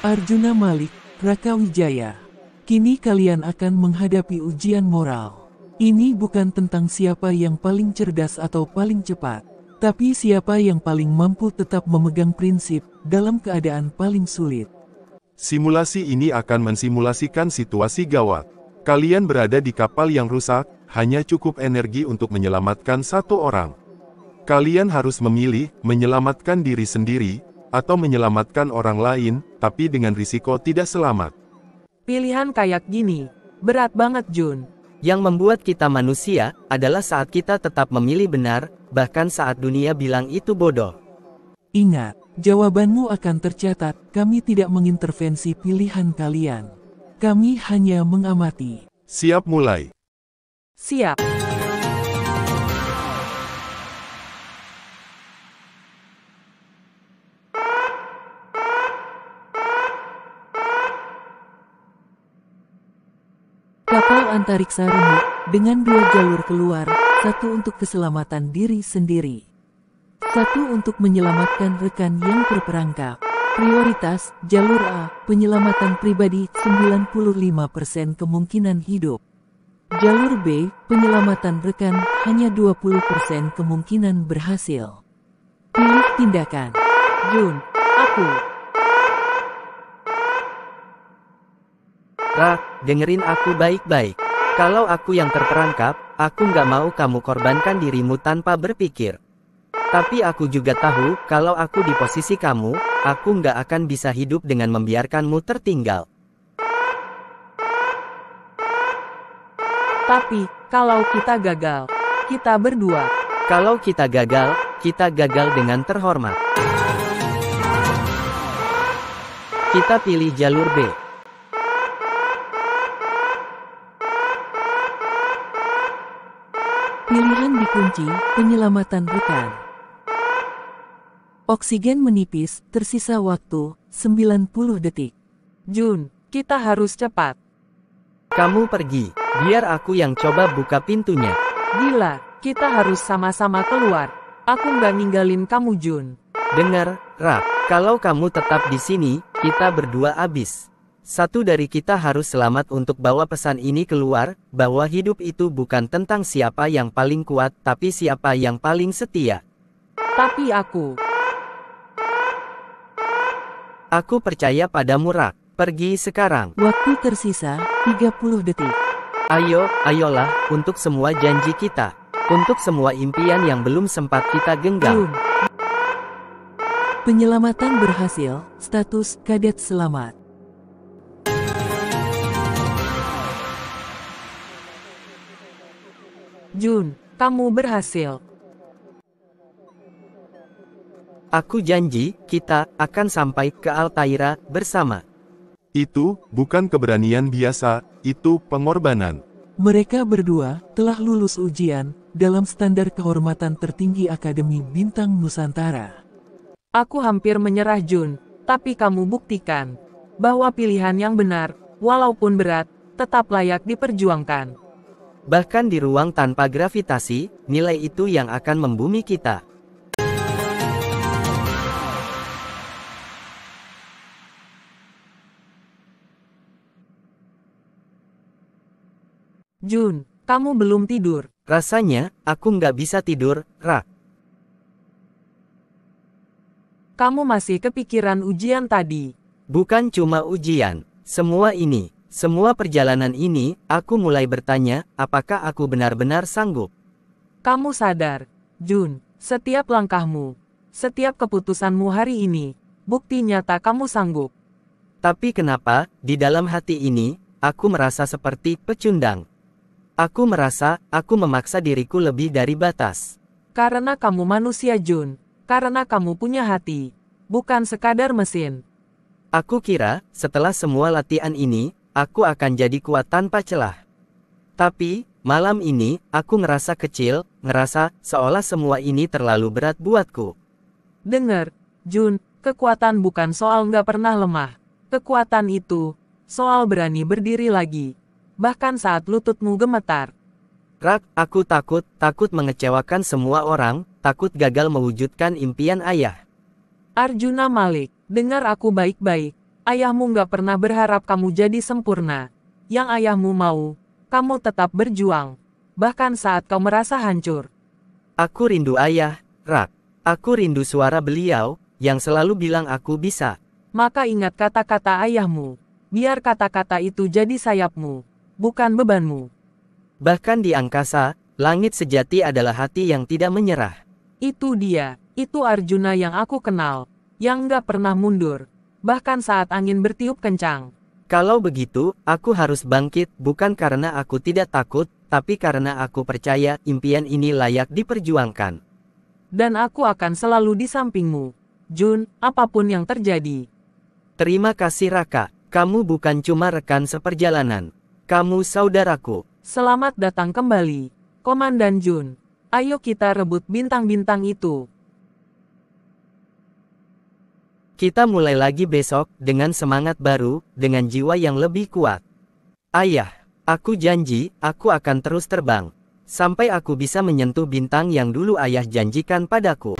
Arjuna Malik, Raka Wijaya. Kini kalian akan menghadapi ujian moral. Ini bukan tentang siapa yang paling cerdas atau paling cepat, tapi siapa yang paling mampu tetap memegang prinsip dalam keadaan paling sulit. Simulasi ini akan mensimulasikan situasi gawat. Kalian berada di kapal yang rusak, hanya cukup energi untuk menyelamatkan satu orang. Kalian harus memilih, menyelamatkan diri sendiri, atau menyelamatkan orang lain, tapi dengan risiko tidak selamat. Pilihan kayak gini, berat banget Jun. Yang membuat kita manusia, adalah saat kita tetap memilih benar, bahkan saat dunia bilang itu bodoh. Ingat, jawabanmu akan tercatat, kami tidak mengintervensi pilihan kalian. Kami hanya mengamati. Siap mulai. Siap. Kapal antariksa remuk, dengan 2 jalur keluar, 1 untuk keselamatan diri sendiri. 1 untuk menyelamatkan rekan yang terperangkap. Prioritas, jalur A, penyelamatan pribadi, 95% kemungkinan hidup. Jalur B, penyelamatan rekan, hanya 20% kemungkinan berhasil. Pilih tindakan. Jun, aku. Rak, dengerin aku baik-baik. Kalau aku yang terperangkap, aku nggak mau kamu korbankan dirimu tanpa berpikir. Tapi aku juga tahu, kalau aku di posisi kamu, aku nggak akan bisa hidup dengan membiarkanmu tertinggal. Tapi, kalau kita gagal, kita berdua. Kalau kita gagal dengan terhormat. Kita pilih jalur B. Pilihan dikunci, penyelamatan rekan. Oksigen menipis, tersisa waktu, 90 detik. Jun, kita harus cepat. Kamu pergi, biar aku yang coba buka pintunya. Gila, kita harus sama-sama keluar. Aku nggak ninggalin kamu Jun. Dengar, Rak, kalau kamu tetap di sini, kita berdua abis. Satu dari kita harus selamat untuk bawa pesan ini keluar, bahwa hidup itu bukan tentang siapa yang paling kuat, tapi siapa yang paling setia. Tapi aku percaya padamu Rak, pergi sekarang. Waktu tersisa, 30 detik. Ayolah, untuk semua janji kita. Untuk semua impian yang belum sempat kita genggam. Jun. Penyelamatan berhasil, status kadet selamat. Jun, kamu berhasil. Aku janji, kita akan sampai ke Altaira bersama. Itu bukan keberanian biasa, itu pengorbanan. Mereka berdua telah lulus ujian dalam standar kehormatan tertinggi Akademi Bintang Nusantara. Aku hampir menyerah Jun, tapi kamu buktikan bahwa pilihan yang benar, walaupun berat, tetap layak diperjuangkan. Bahkan di ruang tanpa gravitasi, nilai itu yang akan membumi kita. Jun, kamu belum tidur. Rasanya, aku nggak bisa tidur, Rak. Kamu masih kepikiran ujian tadi. Bukan cuma ujian, semua perjalanan ini, aku mulai bertanya, apakah aku benar-benar sanggup? Kamu sadar, Jun, setiap langkahmu, setiap keputusanmu hari ini, bukti nyata kamu sanggup. Tapi kenapa, di dalam hati ini, aku merasa seperti pecundang. Aku merasa, aku memaksa diriku lebih dari batas. Karena kamu manusia Jun, karena kamu punya hati, bukan sekadar mesin. Aku kira, setelah semua latihan ini, aku akan jadi kuat tanpa celah. Tapi, malam ini, aku ngerasa kecil, ngerasa seolah semua ini terlalu berat buatku. Dengar, Jun, kekuatan bukan soal nggak pernah lemah. Kekuatan itu, soal berani berdiri lagi. Bahkan saat lututmu gemetar. Rak, aku takut mengecewakan semua orang, takut gagal mewujudkan impian ayah. Arjuna Malik, dengar aku baik-baik. Ayahmu nggak pernah berharap kamu jadi sempurna. Yang ayahmu mau, kamu tetap berjuang. Bahkan saat kau merasa hancur. Aku rindu ayah, Rak. Aku rindu suara beliau, yang selalu bilang aku bisa. Maka ingat kata-kata ayahmu. Biar kata-kata itu jadi sayapmu, bukan bebanmu. Bahkan di angkasa, langit sejati adalah hati yang tidak menyerah. Itu dia, itu Arjuna yang aku kenal. Yang nggak pernah mundur. Bahkan saat angin bertiup kencang. Kalau begitu, aku harus bangkit bukan karena aku tidak takut, tapi karena aku percaya impian ini layak diperjuangkan. Dan aku akan selalu di sampingmu, Jun, apapun yang terjadi. Terima kasih Raka, kamu bukan cuma rekan seperjalanan. Kamu saudaraku. Selamat datang kembali, Komandan Jun. Ayo kita rebut bintang-bintang itu. Kita mulai lagi besok, dengan semangat baru, dengan jiwa yang lebih kuat. Ayah, aku janji, aku akan terus terbang. Sampai aku bisa menyentuh bintang yang dulu ayah janjikan padaku.